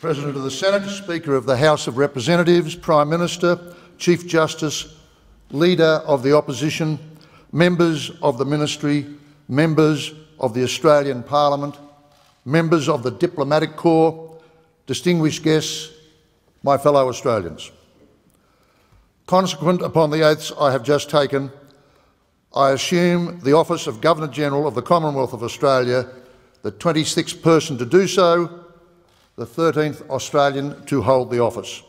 President of the Senate, Speaker of the House of Representatives, Prime Minister, Chief Justice, Leader of the Opposition, members of the Ministry, members of the Australian Parliament, members of the Diplomatic Corps, distinguished guests, my fellow Australians. Consequent upon the oaths I have just taken, I assume the office of Governor-General of the Commonwealth of Australia, the 26th person to do so, the 13th Australian to hold the office.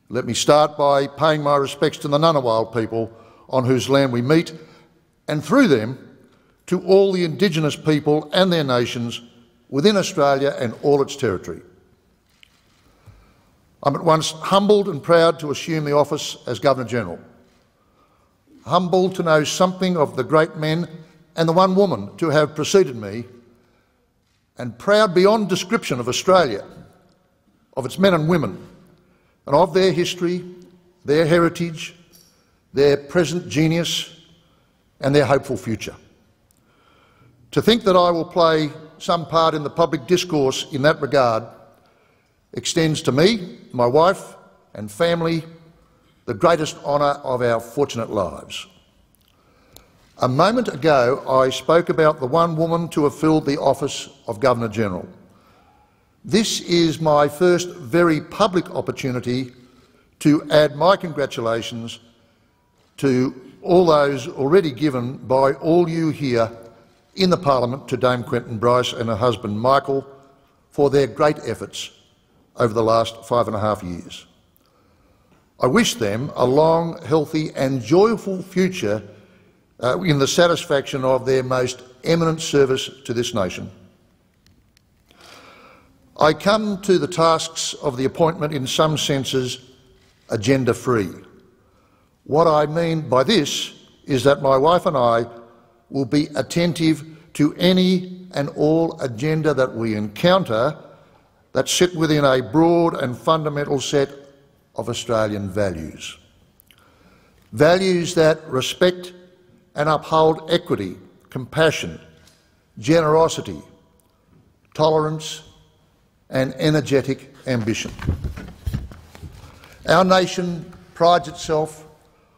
Let me start by paying my respects to the Ngunnawal people on whose land we meet, and through them to all the Indigenous people and their nations within Australia and all its territory. I'm at once humbled and proud to assume the office as Governor-General. Humbled to know something of the great men and the one woman to have preceded me, and proud beyond description of Australia, of its men and women, and of their history, their heritage, their present genius, and their hopeful future. To think that I will play some part in the public discourse in that regard extends to me, my wife and family, the greatest honour of our fortunate lives. A moment ago, I spoke about the one woman to have filled the office of Governor-General. This is my first very public opportunity to add my congratulations to all those already given by all you here in the Parliament to Dame Quentin Bryce and her husband Michael for their great efforts over the last 5.5 years. I wish them a long, healthy and joyful future in the satisfaction of their most eminent service to this nation. I come to the tasks of the appointment in some senses agenda-free. What I mean by this is that my wife and I will be attentive to any and all agenda that we encounter that sit within a broad and fundamental set of Australian values. Values that respect and uphold equity, compassion, generosity, tolerance and energetic ambition. Our nation prides itself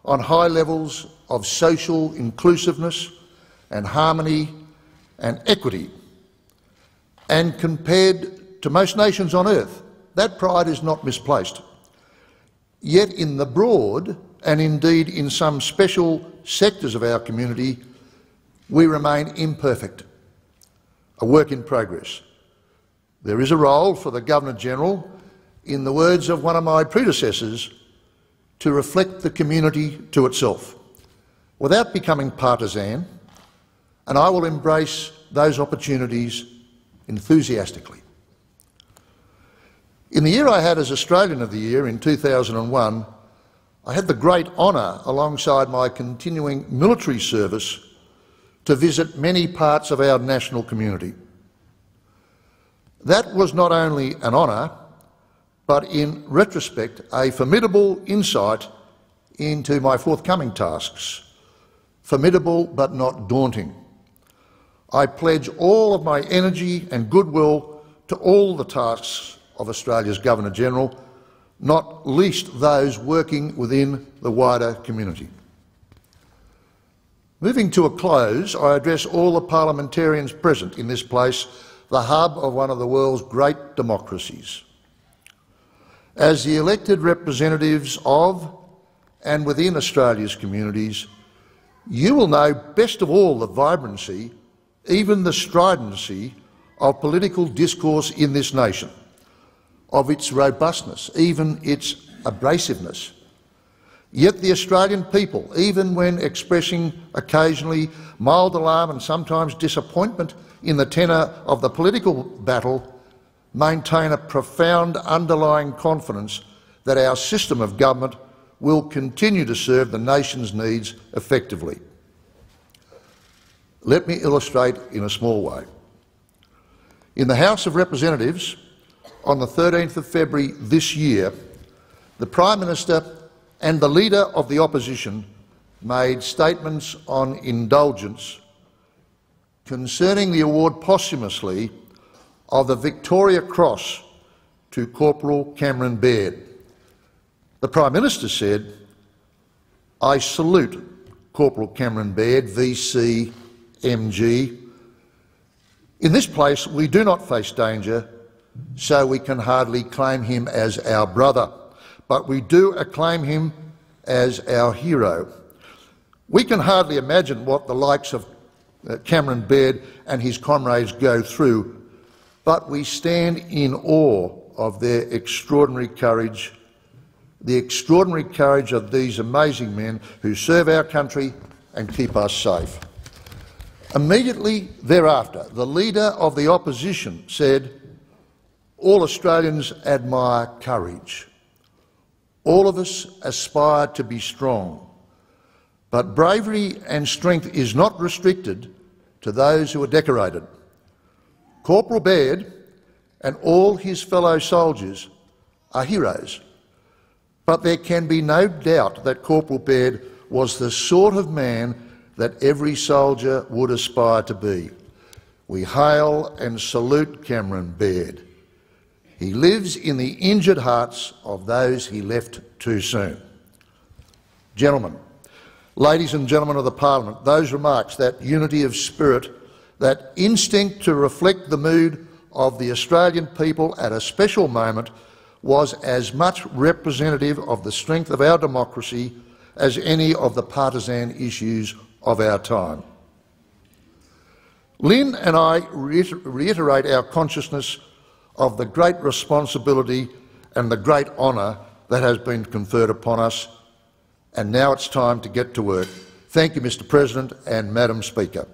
on high levels of social inclusiveness and harmony and equity, and compared to most nations on earth, that pride is not misplaced. Yet in the broad, and indeed in some special sectors of our community, we remain imperfect, a work in progress. There is a role for the Governor-General, in the words of one of my predecessors, to reflect the community to itself, without becoming partisan, and I will embrace those opportunities enthusiastically. In the year I had as Australian of the Year in 2001, I had the great honour, alongside my continuing military service, to visit many parts of our national community. That was not only an honour, but in retrospect a formidable insight into my forthcoming tasks. Formidable but not daunting. I pledge all of my energy and goodwill to all the tasks of Australia's Governor-General, not least those working within the wider community. Moving to a close, I address all the parliamentarians present in this place, the hub of one of the world's great democracies. As the elected representatives of and within Australia's communities, you will know best of all the vibrancy, even the stridency, of political discourse in this nation, of its robustness, even its abrasiveness. Yet the Australian people, even when expressing occasionally mild alarm and sometimes disappointment in the tenor of the political battle, maintain a profound underlying confidence that our system of government will continue to serve the nation's needs effectively. Let me illustrate in a small way. In the House of Representatives, on the 13th of February this year, the Prime Minister and the Leader of the Opposition made statements on indulgence concerning the award posthumously of the Victoria Cross to Corporal Cameron Baird. The Prime Minister said, "I salute Corporal Cameron Baird, VC MG. In this place we do not face danger, so we can hardly claim him as our brother, but we do acclaim him as our hero. We can hardly imagine what the likes of Cameron Baird and his comrades go through, but we stand in awe of their extraordinary courage, the extraordinary courage of these amazing men who serve our country and keep us safe." Immediately thereafter, the Leader of the Opposition said, "All Australians admire courage. All of us aspire to be strong. But bravery and strength is not restricted to those who are decorated. Corporal Baird and all his fellow soldiers are heroes. But there can be no doubt that Corporal Baird was the sort of man that every soldier would aspire to be. We hail and salute Cameron Baird. He lives in the injured hearts of those he left too soon." Gentlemen, ladies and gentlemen of the Parliament, those remarks, that unity of spirit, that instinct to reflect the mood of the Australian people at a special moment, was as much representative of the strength of our democracy as any of the partisan issues of our time. Lynn and I reiterate our consciousness of the great responsibility and the great honour that has been conferred upon us, and now it's time to get to work. Thank you, Mr. President and Madam Speaker.